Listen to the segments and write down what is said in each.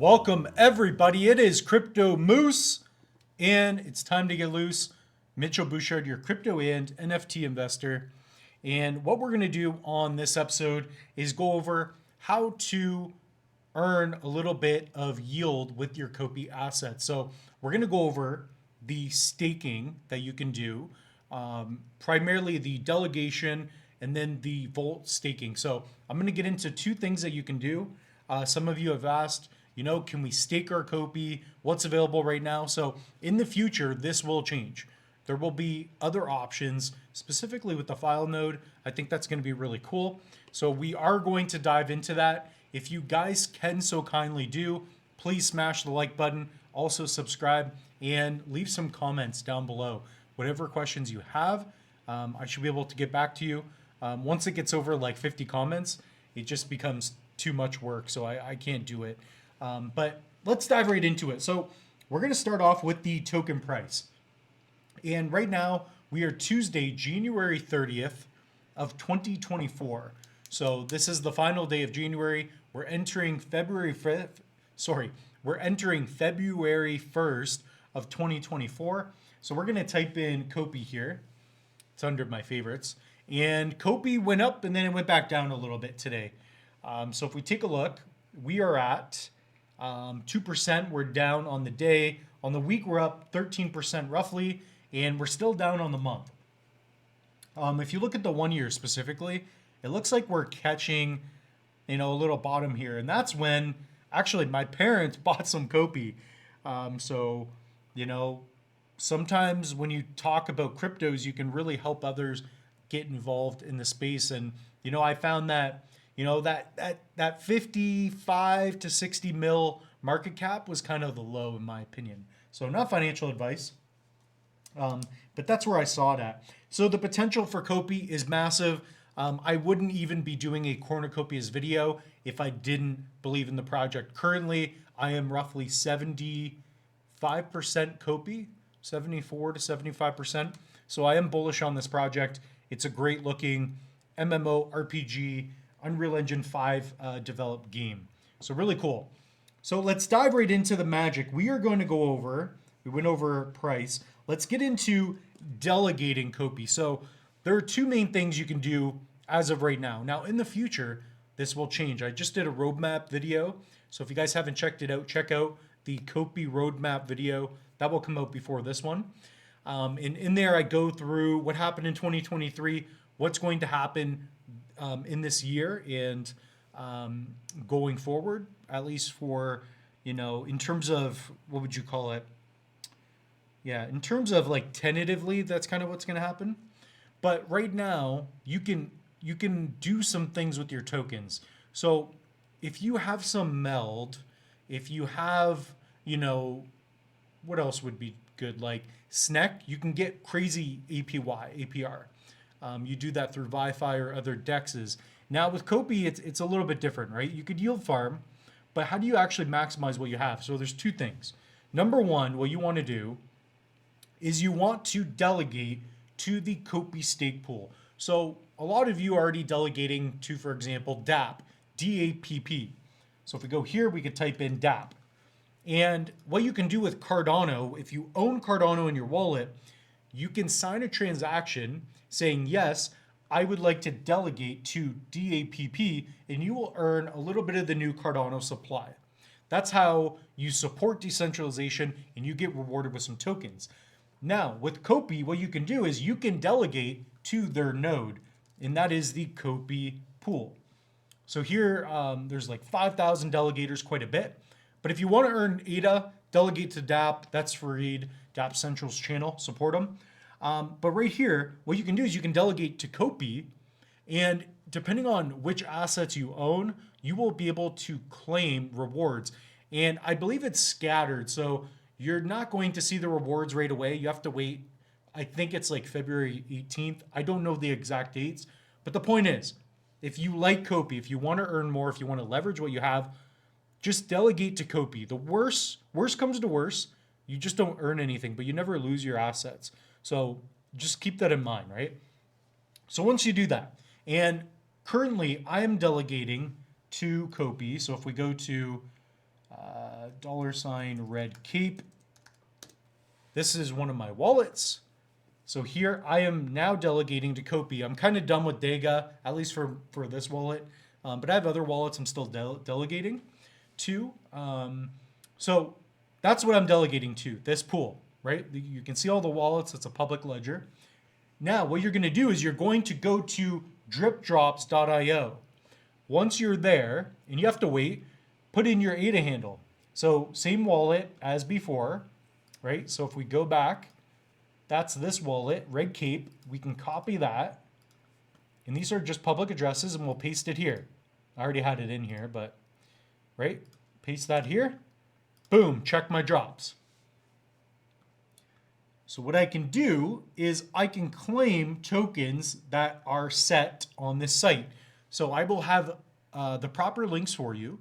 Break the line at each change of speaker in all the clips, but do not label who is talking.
Welcome everybody. It is Crypto Moose and it's time to get loose. Mitchell Bouchard, your crypto and NFT investor. And what we're going to do on this episode is go over how to earn a little bit of yield with your COPI assets. So we're going to go over the staking that you can do, primarily the delegation and then the Vault staking. So I'm going to get into two things that you can do. Some of you have asked, can we stake our COPI? What's available right now? So in the future, this will change. There will be other options, specifically with the file node. I think that's going to be really cool. So we are going to dive into that. If you guys can so kindly do, please smash the like button. Also subscribe and leave some comments down below. Whatever questions you have, I should be able to get back to you. Once it gets over like 50 comments, it just becomes too much work. So I can't do it. But let's dive right into it. So we're going to start off with the token price. And right now we are Tuesday, January 30th of 2024. So this is the final day of January. We're entering February 5th. We're entering February 1st of 2024. So we're going to type in COPI here. It's under my favorites. And COPI went up and then it went back down a little bit today. So if we take a look, we are at 2%. We're down on the day. On the week, we're up 13% roughly, and we're still down on the month. If you look at the 1 year specifically, it looks like we're catching, a little bottom here. And that's when actually my parents bought some COPI. So, sometimes when you talk about cryptos, you can really help others get involved in the space. And, I found that that 55 to 60 mil market cap was kind of the low in my opinion. So not financial advice, but that's where I saw it at. So the potential for COPI is massive. I wouldn't even be doing a cornucopias video if I didn't believe in the project. Currently, I am roughly 75% COPI, 74 to 75%. So I am bullish on this project. It's a great looking MMO RPG Unreal Engine 5 developed game. So really cool. So let's dive right into the magic. We went over price. Let's get into delegating COPI. So there are two main things you can do as of right now. Now in the future, this will change. I just did a roadmap video. So if you guys haven't checked it out, check out the COPI roadmap video. That will come out before this one. And in there, I go through what happened in 2023, what's going to happen in this year and going forward, at least for, in terms of, what would you call it? Yeah, in terms of like tentatively, that's kind of what's going to happen. But right now, you can do some things with your tokens. So if you have some meld, if you have, what else would be good? Like SNEC, you can get crazy APR. You do that through VyFi or other dexes. Now with COPI, it's a little bit different, right? You could yield farm, but how do you actually maximize what you have? So there's two things. Number one, what you want to do is you want to delegate to the COPI Stake Pool. So a lot of you are already delegating to, for example, DApp, DAPP. So if we go here, we could type in DApp. And what you can do with Cardano, if you own Cardano in your wallet, you can sign a transaction saying, yes, I would like to delegate to DAPP, and you will earn a little bit of the new Cardano supply. That's how you support decentralization and you get rewarded with some tokens. Now, with COPI, what you can do is you can delegate to their node, and that is the COPI pool. So here, there's like 5,000 delegators, quite a bit. But if you want to earn ADA, delegate to DApp, that's free. DApp Central's channel, support them. But right here, what you can do is you can delegate to COPI, and depending on which assets you own, you will be able to claim rewards. And I believe it's scattered, so you're not going to see the rewards right away. You have to wait. I think it's like February 18th. I don't know the exact dates, but the point is, if you like COPI, if you want to earn more, if you want to leverage what you have, just delegate to COPI. The worst comes to worst, you just don't earn anything, but you never lose your assets. So just keep that in mind, right? So once you do that, and currently I am delegating to COPI. So if we go to $red cape. This is one of my wallets. So here I am now delegating to COPI. I'm kind of done with Dega, at least for this wallet. But I have other wallets I'm still delegating to. So that's what I'm delegating to, this pool, right? You can see all the wallets. It's a public ledger. Now, what you're going to do is you're going to go to DripDropz.io. Once you're there, and you have to wait, put in your ADA handle. So same wallet as before, right? So if we go back, that's this wallet, Red Cape. We can copy that. And these are just public addresses, and we'll paste it here. I already had it in here, but, right? Paste that here. Boom, check my drops. So what I can do is I can claim tokens that are set on this site. So I will have the proper links for you.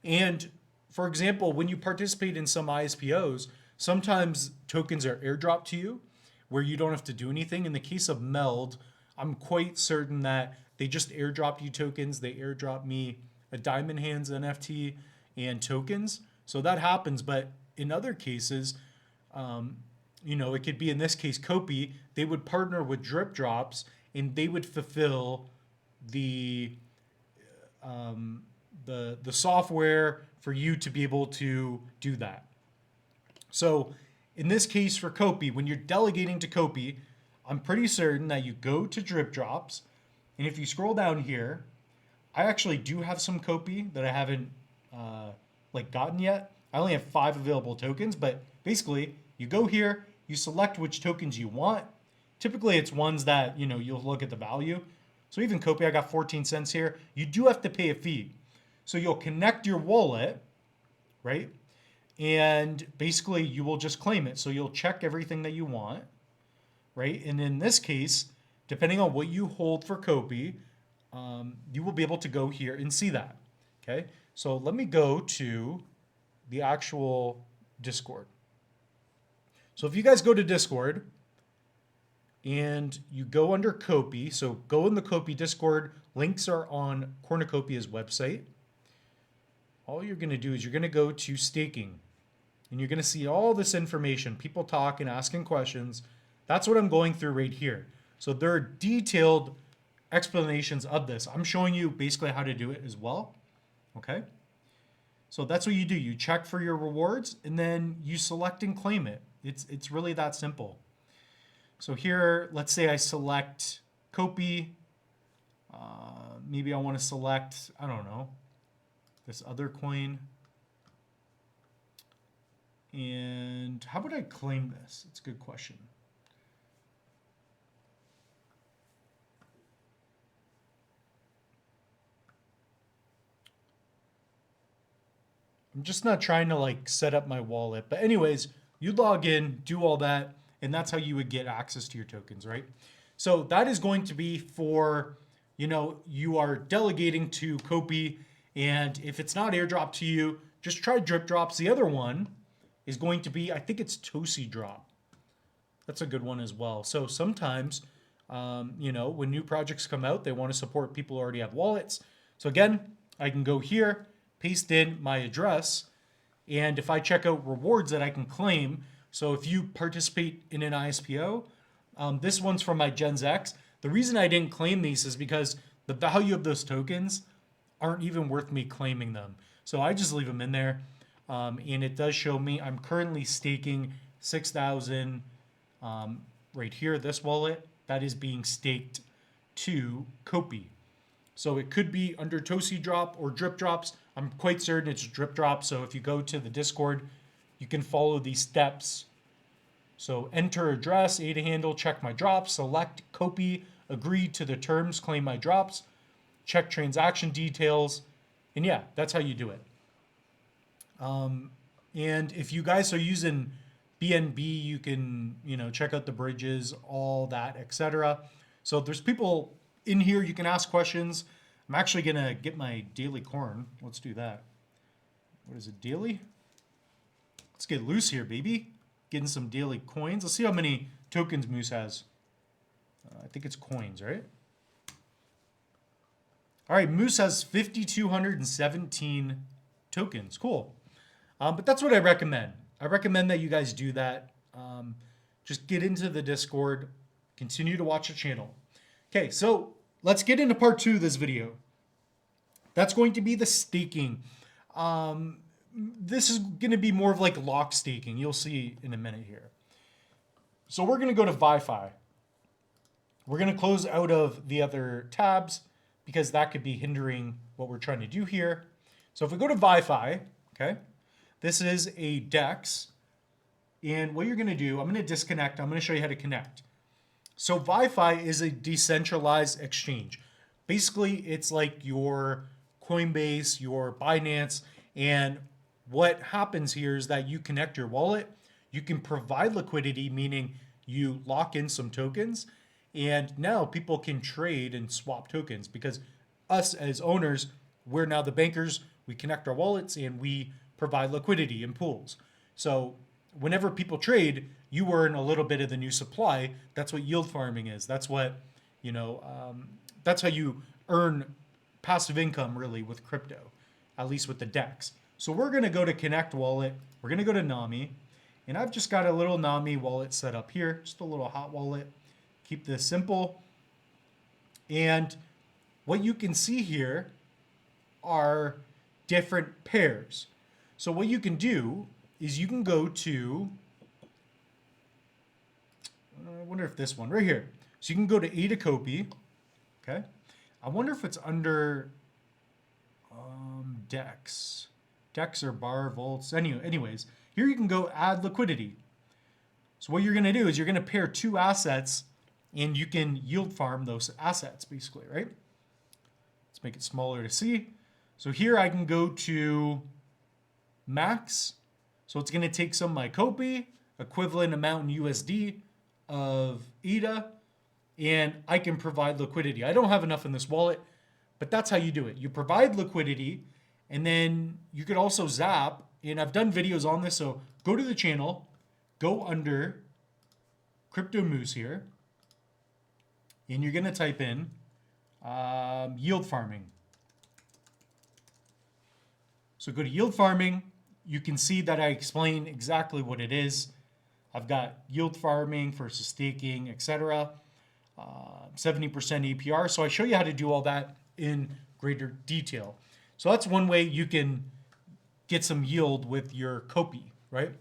And for example, when you participate in some ISPOs, sometimes tokens are airdropped to you where you don't have to do anything. In the case of Meld, I'm quite certain that they just airdropped you tokens. They airdropped me a Diamond Hands NFT and tokens. So that happens. But in other cases, it could be in this case, COPI, they would partner with DripDropz and they would fulfill the software for you to be able to do that. So in this case for COPI, when you're delegating to COPI, I'm pretty certain that you go to DripDropz, and if you scroll down here, I actually do have some COPI that I haven't gotten yet. I only have 5 available tokens, but basically you go here, you select which tokens you want. Typically it's ones that, you'll look at the value. So even COPI, I got 14 cents here. You do have to pay a fee. So you'll connect your wallet, right? And basically you will just claim it. So you'll check everything that you want, right? And in this case, depending on what you hold for COPI, you will be able to go here and see that, okay? So let me go to the actual Discord. So if you guys go to Discord and you go under COPI, so go in the COPI Discord, links are on Cornucopia's website. All you're going to do is you're going to go to staking and you're going to see all this information, people talking, asking questions. That's what I'm going through right here. So there are detailed explanations of this. I'm showing you basically how to do it as well. Okay. So that's what you do. You check for your rewards and then you select and claim it. It's really that simple. So here, let's say I select COPI. Maybe I want to select, I don't know, this other coin. And how would I claim this? It's a good question. I'm just not trying to set up my wallet. But anyways, you log in, do all that, and that's how you would get access to your tokens, right? So that is going to be for, you are delegating to COPI, and if it's not airdrop to you, just try DripDropz. The other one is going to be, I think it's Tosi Drop. That's a good one as well. So sometimes, when new projects come out, they want to support people who already have wallets. So again, I can go here, paste in my address, and if I check out rewards that I can claim, so if you participate in an ISPO, this one's from my Gens X. The reason I didn't claim these is because the value of those tokens aren't even worth me claiming them. So I just leave them in there. And it does show me I'm currently staking 6,000 right here, this wallet, that is being staked to COPI. So it could be under Tosi Drop or DripDropz. I'm quite certain it's DripDropz. So if you go to the Discord, you can follow these steps. So enter address, ADA handle, check my drops, select COPI, agree to the terms, claim my drops, check transaction details. And yeah, that's how you do it. And if you guys are using BNB, you can, check out the bridges, all that, etc. So there's people in here, you can ask questions. I'm actually going to get my daily corn. Let's do that. What is it, daily? Let's get loose here, baby. Getting some daily coins. Let's see how many tokens Moose has. I think it's coins, right? All right, Moose has 5,217 tokens. Cool. But that's what I recommend. I recommend that you guys do that. Just get into the Discord, continue to watch the channel. Okay, so let's get into part 2 of this video. That's going to be the staking. This is going to be more of like lock staking. You'll see in a minute here. So we're going to go to VyFi. We're going to close out of the other tabs because that could be hindering what we're trying to do here. So if we go to VyFi, okay, this is a DEX. And what you're going to do, I'm going to disconnect. I'm going to show you how to connect. So VyFi is a decentralized exchange. Basically, it's like your Coinbase, your Binance, and what happens here is that you connect your wallet. You can provide liquidity, meaning you lock in some tokens, and now people can trade and swap tokens because us as owners, we're now the bankers. We connect our wallets and we provide liquidity in pools. So whenever people trade, you earn a little bit of the new supply. That's what yield farming is. That's what, that's how you earn passive income really with crypto, at least with the DEX. So we're going to go to Connect Wallet. We're going to go to NAMI. And I've just got a little NAMI wallet set up here, just a little hot wallet. Keep this simple. And what you can see here are different pairs. So what you can do is you can go to, I wonder if this one right here. So you can go to COPI, okay? I wonder if it's under DEX or bar vaults. Anyways, here you can go add liquidity. So what you're going to do is you're going to pair two assets and you can yield farm those assets basically, right? Let's make it smaller to see. So here I can go to max. So it's going to take some of my COPI, equivalent amount in USD of ADA, and I can provide liquidity. I don't have enough in this wallet, but that's how you do it. You provide liquidity, and then you could also zap, and I've done videos on this, so go to the channel, go under Crypto Moose here, and you're going to type in yield farming. So go to yield farming. You can see that I explain exactly what it is. I've got yield farming versus staking, etc. 70% APR. So I show you how to do all that in greater detail. So that's one way you can get some yield with your COPI, right?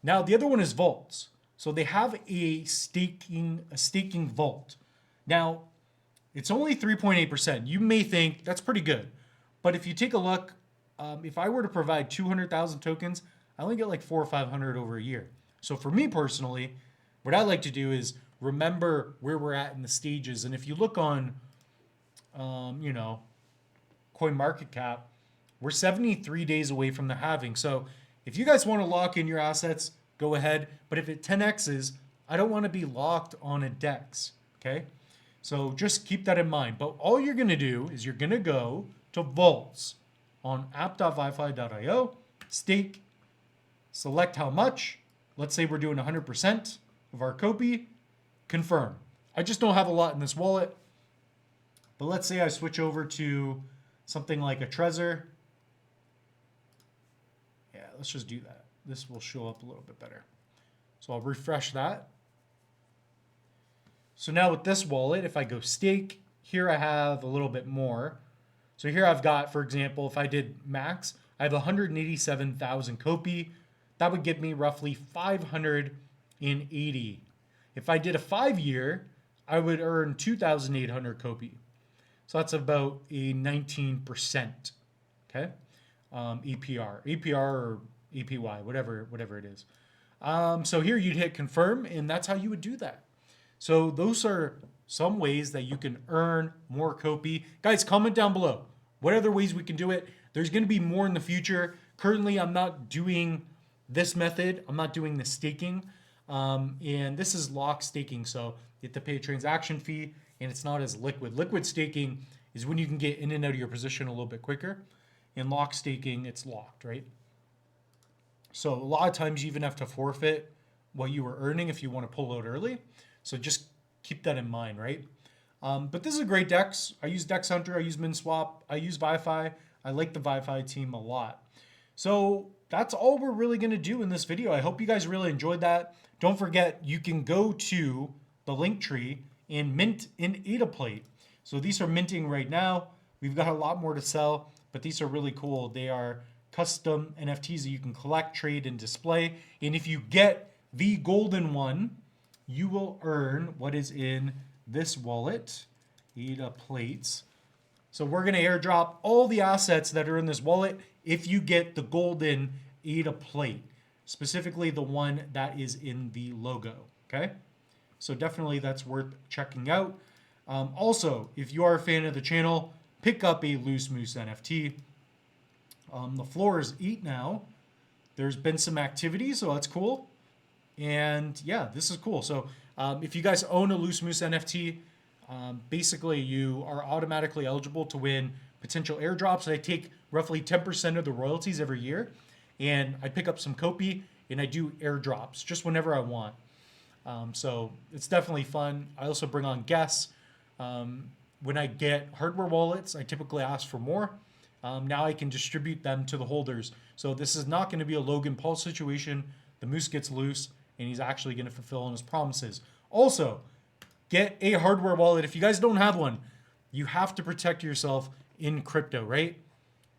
Now the other one is vaults. So they have a staking vault. Now it's only 3.8%. You may think that's pretty good, but if you take a look, if I were to provide 200,000 tokens, I only get like 400 or 500 over a year. So for me personally, what I like to do is remember where we're at in the stages. And if you look on, CoinMarketCap, we're 73 days away from the halving. So if you guys want to lock in your assets, go ahead. But if it 10x's, I don't want to be locked on a DEX. Okay. So just keep that in mind. But all you're going to do is you're going to go to vaults on app.vyfi.io, stake, select how much. Let's say we're doing 100% of our COPI, confirm. I just don't have a lot in this wallet, but let's say I switch over to something like a Trezor. Yeah, let's just do that. This will show up a little bit better. So I'll refresh that. So now with this wallet, if I go stake, here I have a little bit more. So here I've got, for example, if I did max, I have 187,000 COPI. That would give me roughly 580. If I did a 5-year, I would earn 2,800 COPI. So that's about a 19%, okay? APR or APY, whatever it is. So here you'd hit confirm, and that's how you would do that. So those are some ways that you can earn more COPI. Guys, comment down below. What other ways we can do it? There's going to be more in the future. Currently, I'm not doing this method. I'm not doing the staking. And this is lock staking. So you have to pay a transaction fee, and it's not as liquid. Liquid staking is when you can get in and out of your position a little bit quicker. In lock staking, it's locked, right? So a lot of times you even have to forfeit what you were earning if you want to pull out early. So just keep that in mind, right? But this is a great DEX. I use DEX Hunter. I use MinSwap. I use VyFi. I like the VyFi team a lot. So that's all we're really going to do in this video. I hope you guys really enjoyed that. Don't forget, you can go to the link tree and mint in AdaPlate. So these are minting right now. We've got a lot more to sell, but these are really cool. They are custom NFTs that you can collect, trade, and display. And if you get the golden one, you will earn what is in this wallet, AdaPlates. So we're going to airdrop all the assets that are in this wallet if you get the golden AdaPlate, specifically the one that is in the logo. Okay, so definitely that's worth checking out. Also, if you are a fan of the channel, pick up a Loose Moose NFT. The floor is 8 now. There's been some activity, so that's cool. And yeah, this is cool. So if you guys own a Loose Moose NFT, basically you are automatically eligible to win potential airdrops. I take roughly 10% of the royalties every year, and I pick up some COPI and I do airdrops just whenever I want. So it's definitely fun. I also bring on guests. When I get hardware wallets, I typically ask for more. Now I can distribute them to the holders. So this is not going to be a Logan Paul situation. The moose gets loose and he's actually going to fulfill on his promises. Also, get a hardware wallet. If you guys don't have one, you have to protect yourself in crypto, right?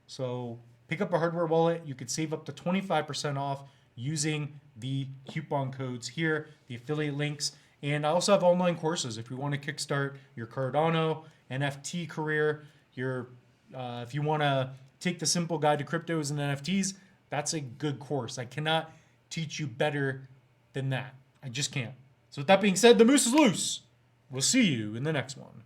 So pick up a hardware wallet. You could save up to 25% off using the coupon codes here, the affiliate links. And I also have online courses if you want to kickstart your Cardano NFT career. If you want to take the simple guide to cryptos and NFTs, that's a good course. I cannot teach you better than that. I just can't. So with that being said, the moose is loose. We'll see you in the next one.